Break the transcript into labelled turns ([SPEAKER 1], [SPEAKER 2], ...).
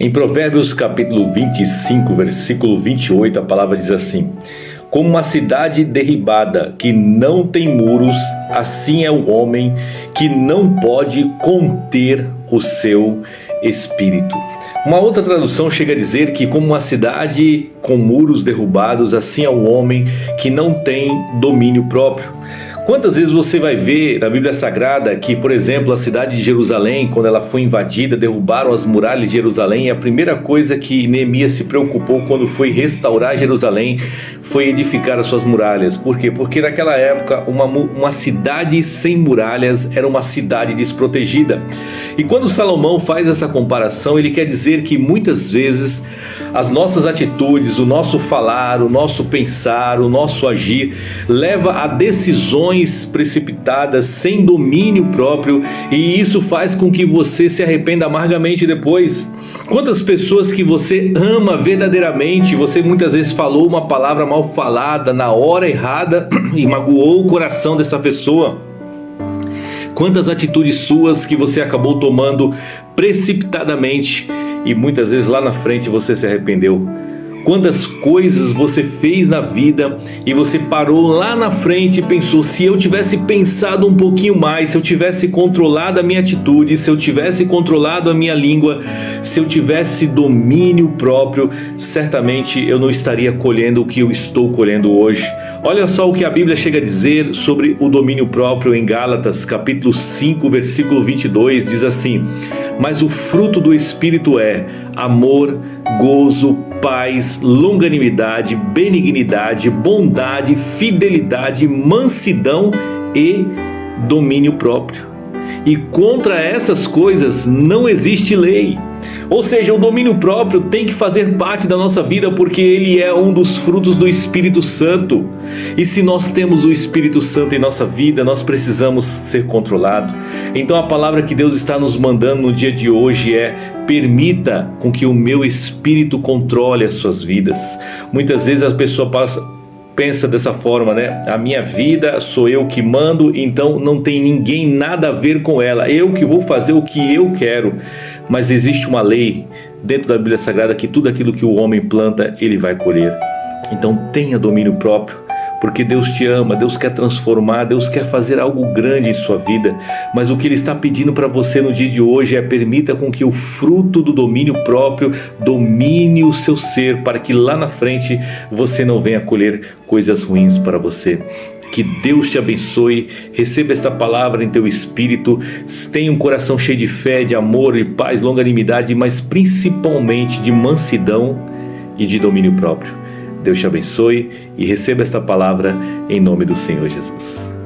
[SPEAKER 1] Em Provérbios capítulo 25, versículo 28, a palavra diz assim: como uma cidade derribada que não tem muros, assim é o homem que não pode conter o seu espírito. Uma outra tradução chega a dizer que como uma cidade com muros derrubados, assim é o homem que não tem domínio próprio. Quantas vezes você vai ver na Bíblia Sagrada que, por exemplo, a cidade de Jerusalém, quando ela foi invadida, derrubaram as muralhas de Jerusalém, e a primeira coisa que Neemias se preocupou quando foi restaurar Jerusalém foi edificar as suas muralhas. Por quê? Porque naquela época uma cidade sem muralhas era uma cidade desprotegida. E quando Salomão faz essa comparação, ele quer dizer que muitas vezes as nossas atitudes, o nosso falar, o nosso pensar, o nosso agir leva a decisões precipitadas, sem domínio próprio, e isso faz com que você se arrependa amargamente depois. Quantas pessoas que você ama verdadeiramente, você muitas vezes falou uma palavra mal falada na hora errada e magoou o coração dessa pessoa. Quantas atitudes suas que você acabou tomando precipitadamente e muitas vezes lá na frente você se arrependeu. Quantas coisas você fez na vida e você parou lá na frente e pensou: se eu tivesse pensado um pouquinho mais, se eu tivesse controlado a minha atitude, se eu tivesse controlado a minha língua, se eu tivesse domínio próprio, certamente eu não estaria colhendo o que eu estou colhendo hoje. Olha só o que a Bíblia chega a dizer sobre o domínio próprio em Gálatas, capítulo 5, versículo 22, diz assim: mas o fruto do Espírito é amor, gozo, paz, longanimidade, benignidade, bondade, fidelidade, mansidão e domínio próprio. E contra essas coisas não existe lei. Ou seja, o domínio próprio tem que fazer parte da nossa vida, porque ele é um dos frutos do Espírito Santo. E se nós temos o Espírito Santo em nossa vida, nós precisamos ser controlados. Então a palavra que Deus está nos mandando no dia de hoje é: permita com que o meu Espírito controle as suas vidas. Muitas vezes a pessoa pensa dessa forma, né? A minha vida sou eu que mando, então não tem ninguém nada a ver com ela. Eu que vou fazer o que eu quero. Mas existe uma lei dentro da Bíblia Sagrada que tudo aquilo que o homem planta, ele vai colher. Então tenha domínio próprio, porque Deus te ama, Deus quer transformar, Deus quer fazer algo grande em sua vida. Mas o que Ele está pedindo para você no dia de hoje é: permita com que o fruto do domínio próprio domine o seu ser, para que lá na frente você não venha colher coisas ruins para você. Que Deus te abençoe, receba esta palavra em teu espírito, tenha um coração cheio de fé, de amor e paz, longanimidade, mas principalmente de mansidão e de domínio próprio. Deus te abençoe e receba esta palavra em nome do Senhor Jesus.